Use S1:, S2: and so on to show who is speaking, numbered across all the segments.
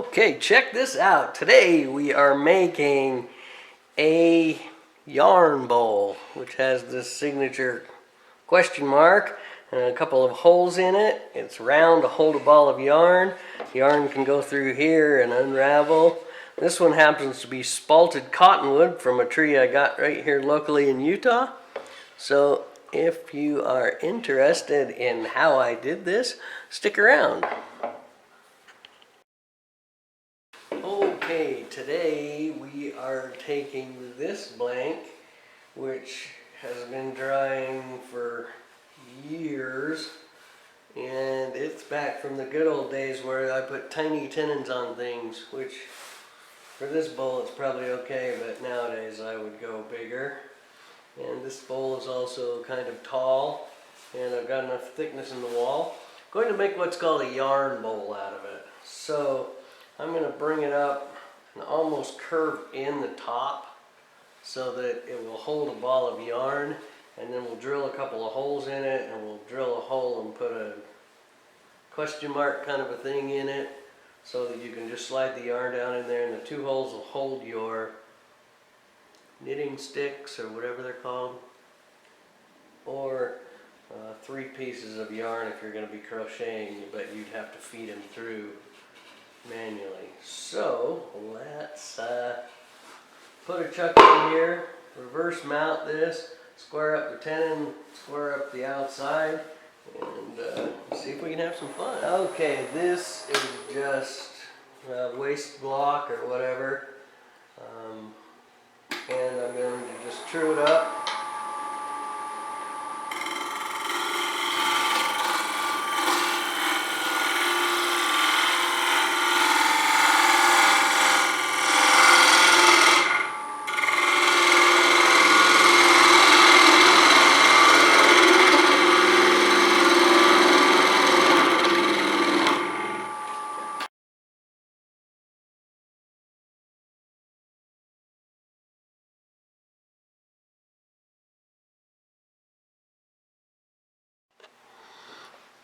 S1: Okay, check this out. Today we are making a yarn bowl, which has this signature question mark and a couple of holes in it. It's round to hold a ball of yarn. Yarn can go through here and unravel. This one happens to be spalted cottonwood from a tree I got right here locally in Utah. So if you are interested in how I did this, stick around. Okay, today we are taking this blank, which has been drying for years, and it's back from the good old days where I put tiny tenons on things, which for this bowl it's probably okay, but nowadays I would go bigger. And this bowl is also kind of tall, and I've got enough thickness in the wall. I'm going to make what's called a yarn bowl out of it. So I'm going to bring it up and almost curve in the top so that it will hold a ball of yarn, and then we'll drill a couple of holes in it, and we'll drill a hole and put a question mark kind of a thing in it so that you can just slide the yarn down in there, and the two holes will hold your knitting sticks or whatever they're called, or 3 pieces of yarn if you're going to be crocheting, but you'd have to feed them through manually. So let's put a chuck in here, reverse mount this, square up the tenon, square up the outside, and see if we can have some fun. Okay, this is just a waste block or whatever, and I'm going to just true it up.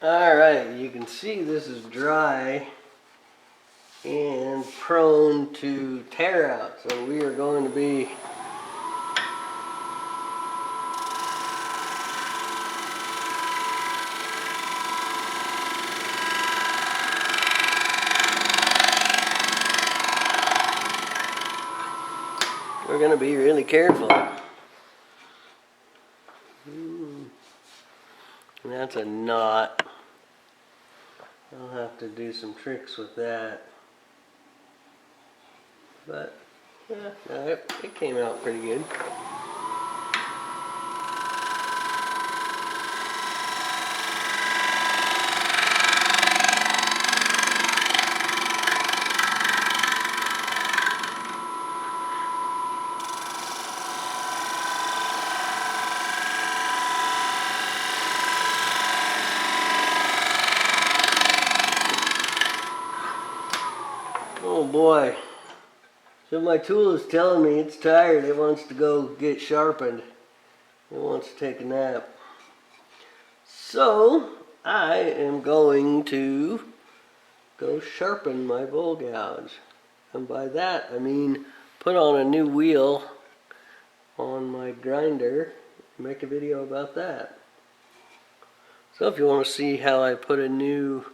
S1: Alright, you can see this is dry and prone to tear out, so we are going to be really careful. And that's a knot. I'll have to do some tricks with that. But yeah, no, it came out pretty good. Oh boy. So my tool is telling me it's tired. It wants to go get sharpened. It wants to take a nap. So I am going to go sharpen my bowl gouge. And by that I mean put on a new wheel on my grinder and make a video about that. So if you want to see how I put a new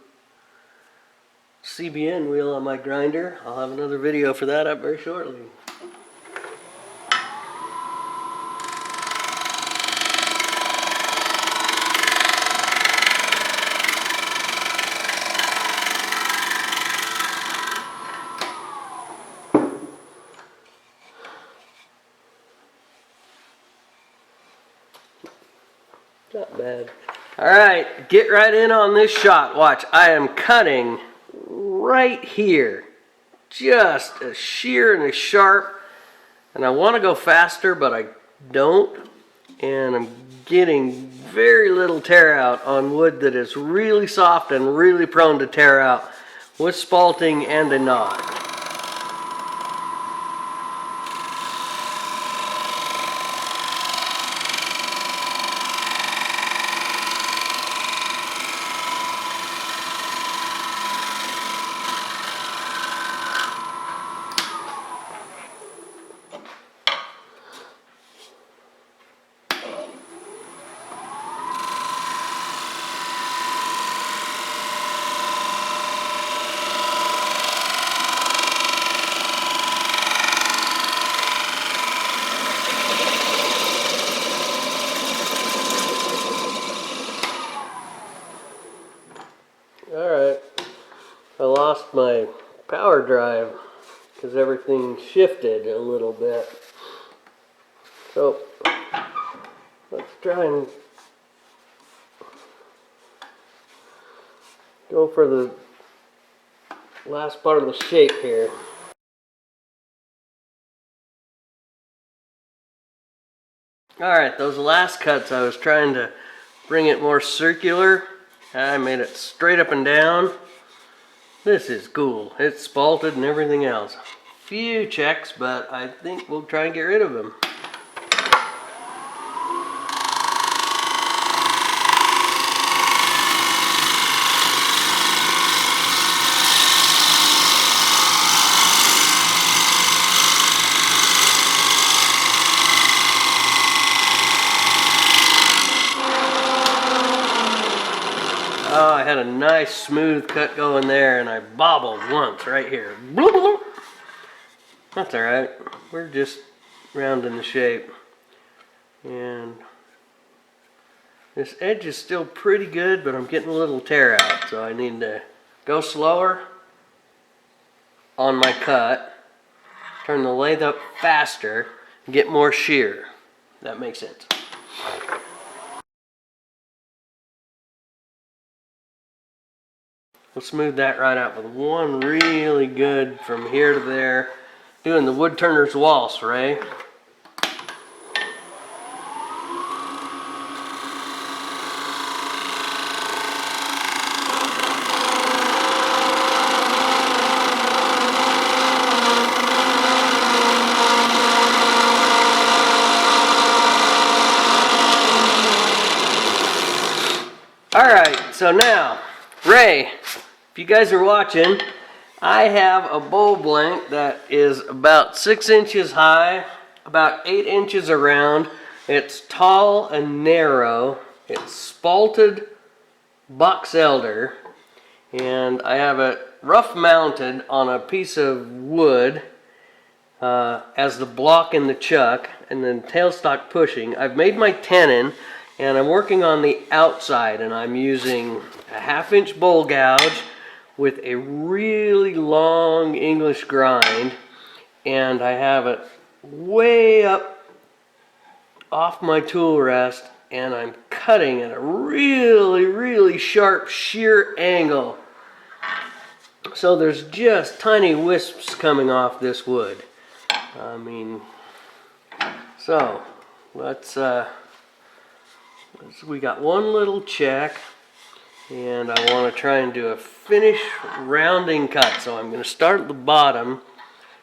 S1: CBN wheel on my grinder, I'll have another video for that up very shortly. Not bad. Alright, get right in on this shot. Watch, I am cutting right here. Just as sheer and as sharp. And I want to go faster, but I don't. And I'm getting very little tear out on wood that is really soft and really prone to tear out with spalting and a knot. power drive because everything shifted a little bit. So let's try and go for the last part of the shape here. Alright, those last cuts I was trying to bring it more circular. I made it straight up and down. This is cool. It's spalted and everything else. Few checks, but I think we'll try and get rid of them. Oh, I had a nice smooth cut going there and I bobbled once right here. Bloop, bloop. That's alright. We're just rounding the shape. And this edge is still pretty good, but I'm getting a little tear out. So I need to go slower on my cut, turn the lathe up faster, and get more shear. That makes sense. We'll smooth that right out with one really good from here to there. Doing the wood turner's waltz, Ray. Alright, so now, Ray, if you guys are watching, I have a bowl blank that is about 6 inches high, about 8 inches around. It's tall and narrow. It's spalted box elder, and I have it rough mounted on a piece of wood as the block in the chuck, and then tailstock pushing. I've made my tenon, and I'm working on the outside, and I'm using a 1/2 inch bowl gouge with a really long English grind, and I have it way up off my tool rest, and I'm cutting at a really sharp shear angle. So there's just tiny wisps coming off this wood. I mean, so we got one little check, and I want to try and do a finish rounding cut. So I'm going to start at the bottom,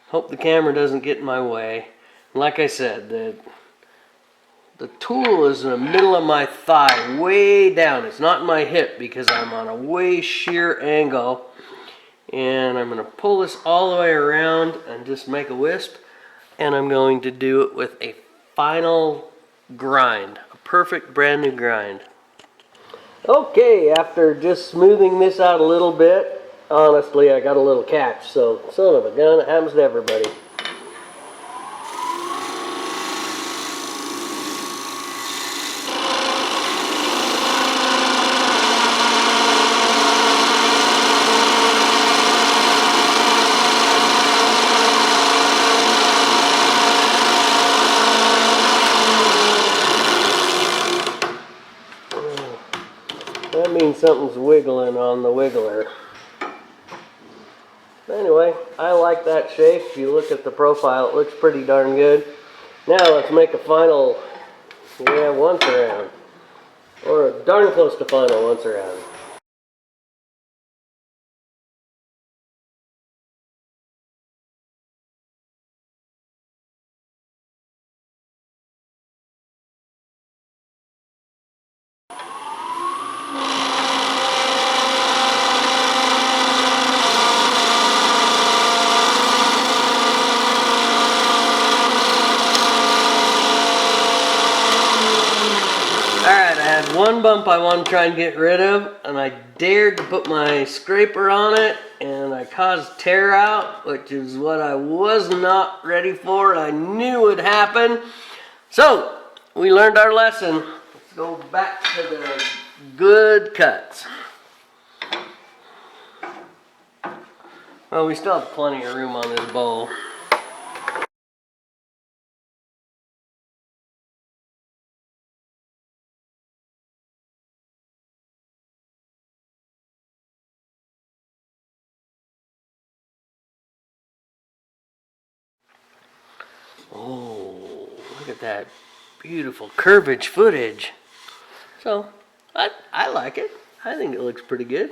S1: hope the camera doesn't get in my way. And like I said, the tool is in the middle of my thigh, way down. It's not in my hip because I'm on a way sheer angle. And I'm going to pull this all the way around and just make a wisp. And I'm going to do it with a final grind, a perfect brand new grind. Okay, after just smoothing this out a little bit, honestly I got a little catch, so son of a gun, it happens to everybody. That means something's wiggling on the wiggler. Anyway, I like that shape. If you look at the profile, it looks pretty darn good. Now let's make a final, once around. Or darn close to final once around. Alright, I had one bump I want to try and get rid of, and I dared to put my scraper on it, and I caused tear out, which is what I was not ready for, and I knew would happen. So, we learned our lesson. Let's go back to the good cuts. Well, we still have plenty of room on this bowl. Oh, look at that beautiful curvage footage. So, I like it. I think it looks pretty good.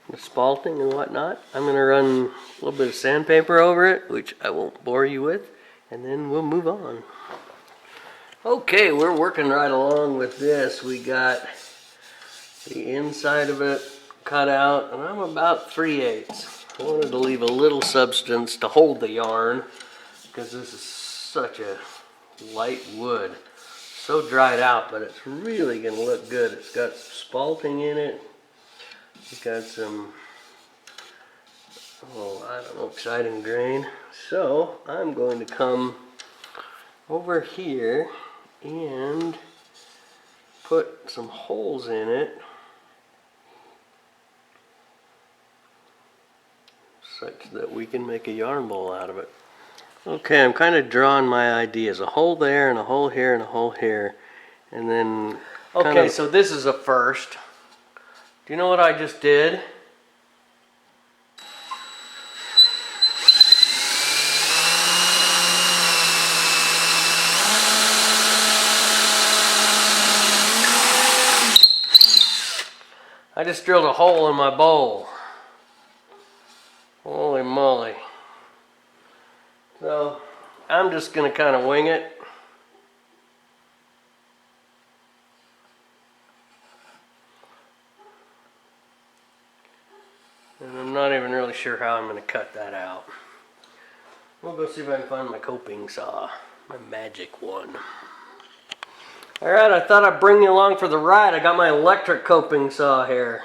S1: The spalting and whatnot. I'm going to run a little bit of sandpaper over it, which I won't bore you with, and then we'll move on. Okay, we're working right along with this. We got the inside of it cut out, and I'm about 3/8. I wanted to leave a little substance to hold the yarn, because this is such a light wood. So dried out, but it's really going to look good. It's got spalting in it. It's got some, I don't know, exciting grain. So I'm going to come over here and put some holes in it such that we can make a yarn bowl out of it. Okay, I'm kind of drawing my ideas. A hole there and a hole here and a hole here. And then okay, so this is a first. Do you know what I just did? I just drilled a hole in my bowl. Holy moly. So I'm just going to kind of wing it. And I'm not even really sure how I'm going to cut that out. We'll go see if I can find my coping saw, my magic one. Alright, I thought I'd bring you along for the ride. I got my electric coping saw here.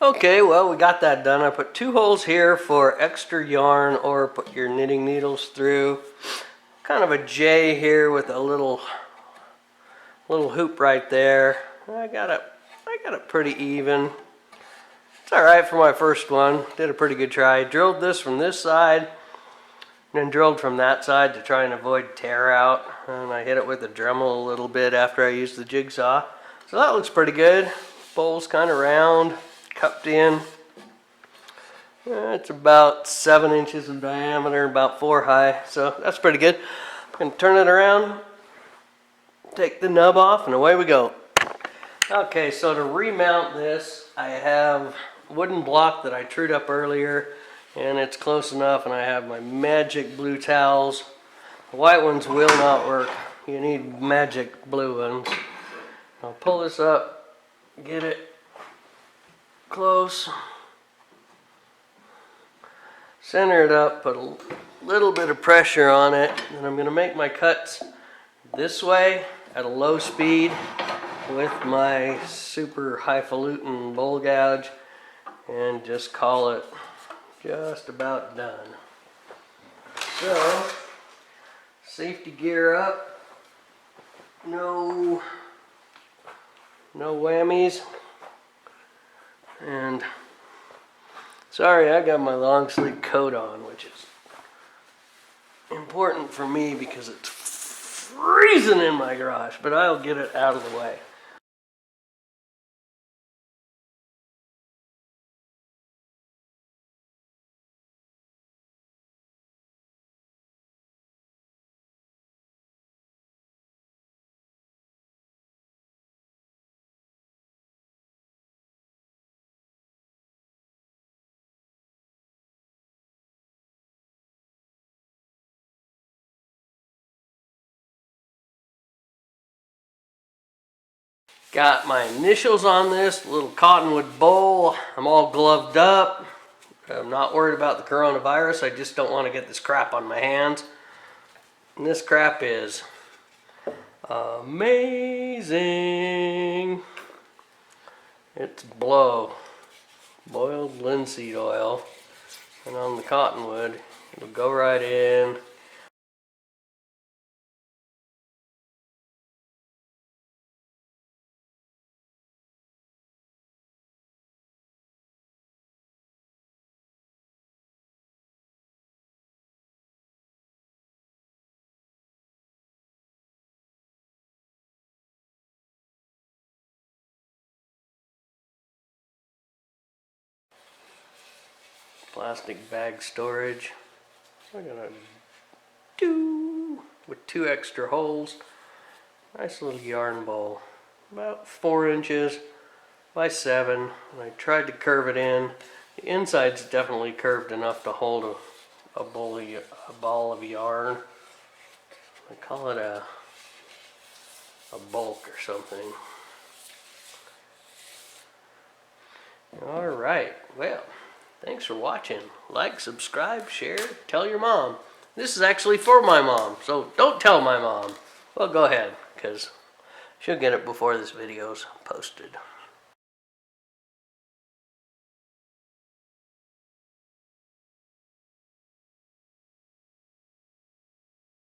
S1: Okay, well, we got that done. I put 2 holes here for extra yarn or put your knitting needles through. Kind of a J here with a little hoop right there. I got it pretty even. It's all right for my first one. Did a pretty good try. Drilled this from this side, and then drilled from that side to try and avoid tear out. And I hit it with a Dremel a little bit after I used the jigsaw. So that looks pretty good. Bowl's kind of round, cupped in. It's about 7 inches in diameter, about 4 high, so that's pretty good. I'm going to turn it around, take the nub off, and away we go. Okay, so to remount this, I have a wooden block that I trued up earlier, and it's close enough, and I have my magic blue towels. The white ones will not work. You need magic blue ones. I'll pull this up, get it close, center it up, put a little bit of pressure on it, and I'm going to make my cuts this way at a low speed with my super highfalutin bowl gouge, and just call it just about done. So, safety gear up, no whammies, and sorry, I got my long sleeve coat on, which is important for me because it's freezing in my garage, but I'll get it out of the way. Got my initials on this little cottonwood bowl. I'm all gloved up, I'm not worried about the coronavirus. I just don't want to get this crap on my hands. And this crap is amazing. It's boiled linseed oil. And on the cottonwood, it'll go right in. Plastic bag storage. We're gonna do with 2 extra holes. Nice little yarn bowl, about 4 inches by 7. And I tried to curve it in. The inside's definitely curved enough to hold a ball of yarn. I call it a bulk or something. Alright, well, thanks for watching. Like, subscribe, share, tell your mom. This is actually for my mom, so don't tell my mom. Well, go ahead, because she'll get it before this video's posted.